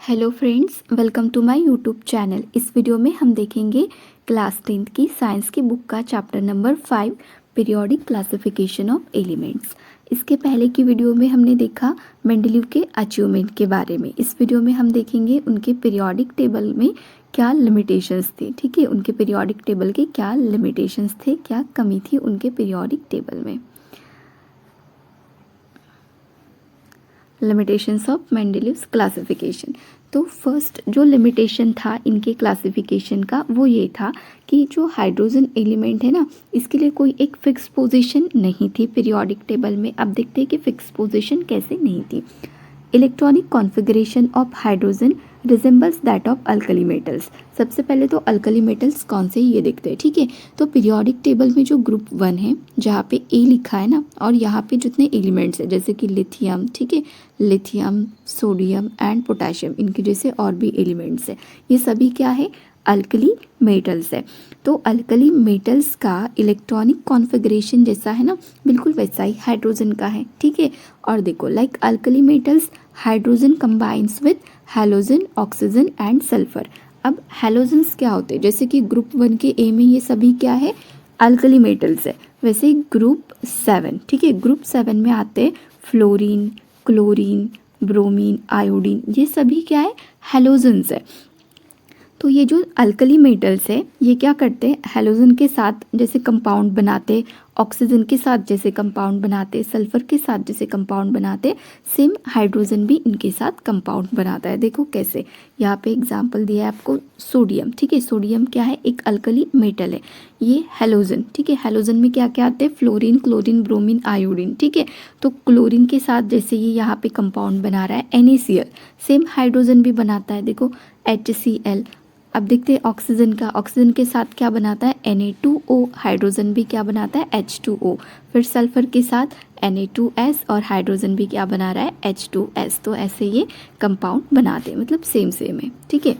Hello friends, welcome to my YouTube channel. इस video में हम देखेंगे क्लास 10th की साइंस की बुक का chapter number 5 periodic classification of elements. इसके पहले की वीडियो में हमने देखा मेंडलीव के अचीवमेंट के बारे में। इस वीडियो में हम देखेंगे उनके पीरियोडिक टेबल में क्या लिमिटेशंस थे। ठीक है, उनके पीरियोडिक टेबल के क्या लिमिटेशंस थे, क्या कमी थी उनके पीरियोडिक टेबल में। Limitations of Mendeleev's classification. तो फर्स्ट जो लिमिटेशन था इनके क्लासिफिकेशन का वो ये था कि जो हाइड्रोजन एलिमेंट है ना, इसके लिए कोई एक फिक्स पोजीशन नहीं थी पीरियोडिक टेबल में। अब देखते हैं कि फिक्स पोजीशन कैसे नहीं थी। Electronic configuration of hydrogen resembles that of alkali metals. सबसे पहले तो अल्कली मेटल्स कौन से ये देखते हैं। ठीक है, तो पीरियोडिक टेबल में जो ग्रुप 1 है जहाँ पे ए लिखा है ना, और यहाँ पे जितने एलिमेंट्स हैं जैसे कि लिथियम, ठीक है, लिथियम, सोडियम एंड पोटेशियम, इनके जैसे और भी एलिमेंट्स हैं, ये सभी क्या है, अल्कली मेटल्स है। तो अल्कली मेटल्स का इलेक्ट्रॉनिक कॉन्फ़िगरेशन जैसा है ना, बिल्कुल वैसा ही हाइड्रोजन का है। ठीक है, और देखो like alkali metals hydrogen combines with halogen, oxygen and sulphur. अब हैलोजन्स क्या होते हैं, जैसे कि ग्रुप 1 के ए में ये सभी क्या है, अल्कली मेटल्स है। वैसे ग्रुप 7, ठीक है, ग्रुप 7 में आते हैं फ्लोरीन, क्लोरीन, ब्रोमीन, आयोडीन, ये सभी क्या है, हैलोजन्स है। तो ये जो अल्कली मेटल्स है ये क्या करते हैं, हैलोजन के साथ जैसे कंपाउंड बनाते, ऑक्सीजन के साथ जैसे कंपाउंड बनाते, सल्फर के साथ जैसे कंपाउंड बनाते, सेम हाइड्रोजन भी इनके साथ कंपाउंड बनाता है। देखो कैसे, यहाँ पे एग्जांपल दिया है आपको सोडियम। ठीक है, सोडियम क्या है, एक अल्कली मेटल है। ये हैलोजन, ठीक है, हैलोजन में क्या क्या आते हैं, फ्लोरीन, क्लोरीन, ब्रोमीन, आयोडीन। ठीक है, तो क्लोरीन के साथ जैसे ये यहाँ पे कंपाउंड बना रहा है NaCl, सेम हाइड्रोजन भी बनाता है, देखो HCl। अब देखते हैं ऑक्सीजन का, ऑक्सीजन के साथ क्या बनाता है, Na2O, हाइड्रोजन भी क्या बनाता है, H2O। फिर सल्फर के साथ Na2S और हाइड्रोजन भी क्या बना रहा है, H2S। तो ऐसे ये कंपाउंड बनाते हैं, मतलब सेम सेम है। ठीक है,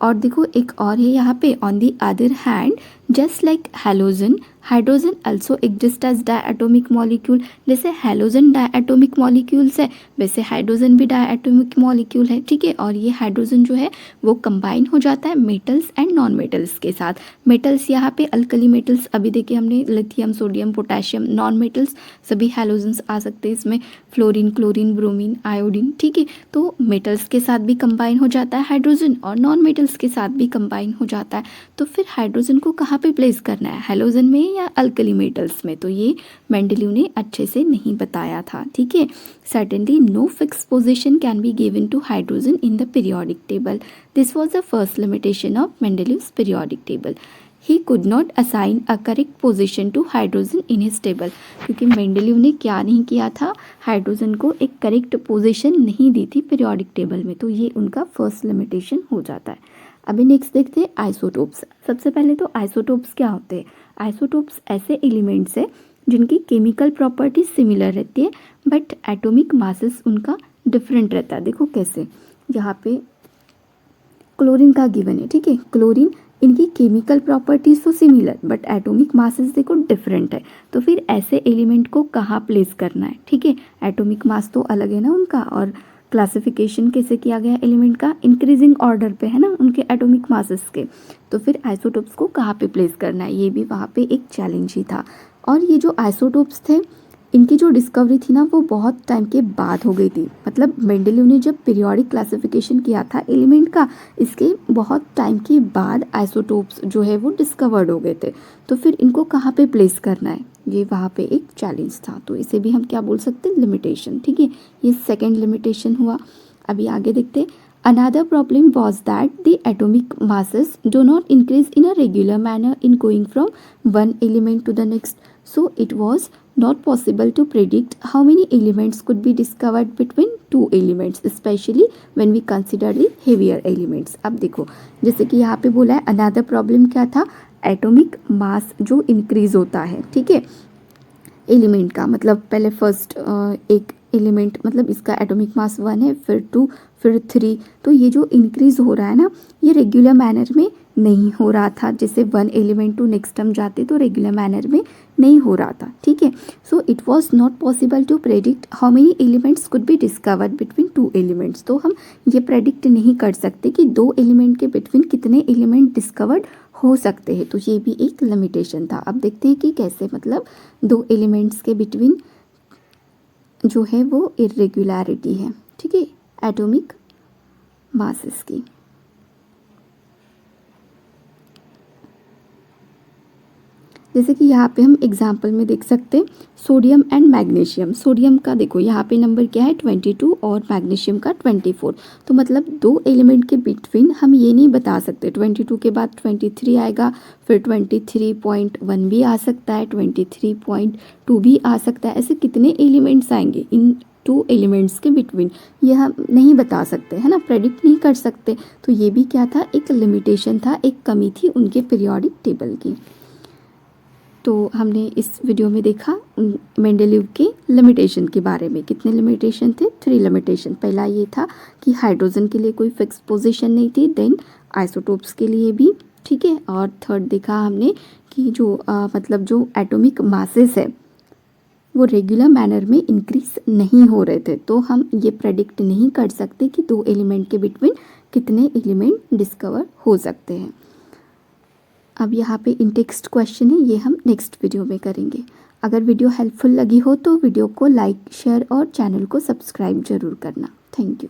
और देखो एक और है यहाँ पे, on the other hand just like halogen, hydrogen also exist as diatomic molecule. जैसे हैलोजन डायएटॉमिक मॉलिक्यूल्स है वैसे हाइड्रोजन भी डायएटॉमिक मॉलिक्यूल है। ठीक है, और ये हाइड्रोजन जो है वो कंबाइन हो जाता है मेटल्स एंड नॉन मेटल्स के साथ। मेटल्स यहाँ पे अल्कली मेटल्स अभी देखे हमने, lithium, sodium, potassium. Non metals सभी हैलोजन्स आ सकते हैं इसमें, फ्लोरीन, क्लोरीन, ब्रोमीन, आयोडीन। ठीक है, तो मेटल्स के साथ भी कंबाइन हो जाता है हाइड्रोजन और नॉन मेटल्स के साथ भी कंबाइन हो जाता है। तो फिर हाइड्रोजन को कहाँ पे प्लेस करना है, हैलोजन में या अल्कली मेटल्स में, तो ये मेंडलीव ने अच्छे से नहीं बताया था। ठीक है, certainly no fixed position can be given to hydrogen in the periodic table. This was the first limitation of Mendeleev's periodic table. He could not assign a correct position to hydrogen in his table. क्योंकि Mendeleev ने क्या नहीं किया था, hydrogen को एक correct position नहीं दी थी पीरियोडिक टेबल में, तो ये उनका फर्स्ट लिमिटेशन हो जाता है। अभी नेक्स्ट देखते हैं आइसोटोप्स। सबसे पहले तो आइसोटोप्स क्या होते हैं, आइसोटोप्स ऐसे एलिमेंट्स है जिनकी केमिकल प्रॉपर्टी सिमिलर रहती है बट एटॉमिक मासेस उनका डिफरेंट रहता है। देखो कैसे, यहाँ पे क्लोरीन का गिवन है। ठीक है, क्लोरीन, इनकी केमिकल प्रॉपर्टीज तो सिमिलर बट एटॉमिक मासेस देखो डिफरेंट है। तो फिर ऐसे एलिमेंट को कहाँ प्लेस करना है। ठीक है, एटॉमिक मास तो अलग है ना उनका, और क्लासिफिकेशन कैसे किया गया एलिमेंट का, इंक्रीजिंग ऑर्डर पे है ना उनके एटॉमिक मासेस के। तो फिर आइसोटोप्स को कहाँ पे प्लेस करना है, ये भी वहाँ पे एक चैलेंज ही था। और ये जो आइसोटोप्स थे इनकी जो डिस्कवरी थी ना वो बहुत टाइम के बाद हो गई थी। मतलब मेंडलीव ने जब पीरियोडिक क्लासिफिकेशन किया था एलिमेंट का, इसके बहुत टाइम के बाद आइसोटोप्स जो है वो डिस्कवर्ड हो गए थे। तो फिर इनको कहाँ पे प्लेस करना है, ये वहाँ पे एक चैलेंज था। तो इसे भी हम क्या बोल सकते हैं, लिमिटेशन। ठीक है, ये सेकेंड लिमिटेशन हुआ। अभी आगे देखते हैं। Another problem was that the atomic masses do not increase in a regular manner in going from one element to the next. So it was not possible to predict how many elements could be discovered between two elements, especially when we consider the heavier elements. अब देखो जैसे कि यहाँ पे बोला है another problem क्या था, एटॉमिक मास जो इंक्रीज होता है। ठीक है, एलिमेंट का मतलब पहले फर्स्ट एक एलिमेंट मतलब इसका एटॉमिक मास 1 है, फिर 2, फिर 3। तो ये जो इंक्रीज हो रहा है ना, ये रेगुलर मैनर में नहीं हो रहा था, जैसे वन एलिमेंट टू नेक्स्ट हम जाते तो रेगुलर मैनर में नहीं हो रहा था, ठीक है। So it was not possible to predict how many elements could be discovered between two elements. तो हम ये प्रेडिक्ट नहीं कर सकते कि दो एलिमेंट के बिटवीन कितने एलिमेंट डिस्कवर्ड हो सकते हैं, तो ये भी एक लिमिटेशन था। अब देखते हैं कि कैसे मतलब दो एलिमेंट्स के बिटवीन जो है वो इरेगुलरिटी है, ठीक है, एटॉमिक मासेस की। जैसे कि यहाँ पे हम एग्जाम्पल में देख सकते हैं सोडियम एंड मैग्नीशियम। सोडियम का देखो यहाँ पे नंबर क्या है 22 और मैग्नीशियम का 24। तो मतलब दो एलिमेंट के बिटवीन हम ये नहीं बता सकते 22 के बाद 23 आएगा, फिर 23.1 भी आ सकता है, 23.2 भी आ सकता है, ऐसे कितने एलिमेंट्स आएंगे इन टू एलिमेंट्स के बिटवीन, ये हम नहीं बता सकते, है ना, प्रेडिक्ट नहीं कर सकते। तो ये भी क्या था, एक लिमिटेशन था, एक कमी थी उनके पीरियोडिक टेबल की। तो हमने इस वीडियो में देखा मेंडेलीव के लिमिटेशन के बारे में। कितने लिमिटेशन थे, 3 लिमिटेशन। पहला ये था कि हाइड्रोजन के लिए कोई फिक्स पोजीशन नहीं थी, देन आइसोटोप्स के लिए भी, ठीक है। और थर्ड देखा हमने कि जो मतलब जो एटॉमिक मासेस है वो रेगुलर मैनर में इंक्रीज नहीं हो रहे थे, तो हम ये प्रेडिक्ट नहीं कर सकते कि दो एलिमेंट के बिटवीन कितने एलिमेंट डिस्कवर हो सकते हैं। अब यहाँ पे इन टेक्स्ट क्वेश्चन है, ये हम नेक्स्ट वीडियो में करेंगे। अगर वीडियो हेल्पफुल लगी हो तो वीडियो को लाइक, शेयर और चैनल को सब्सक्राइब जरूर करना। Thank you.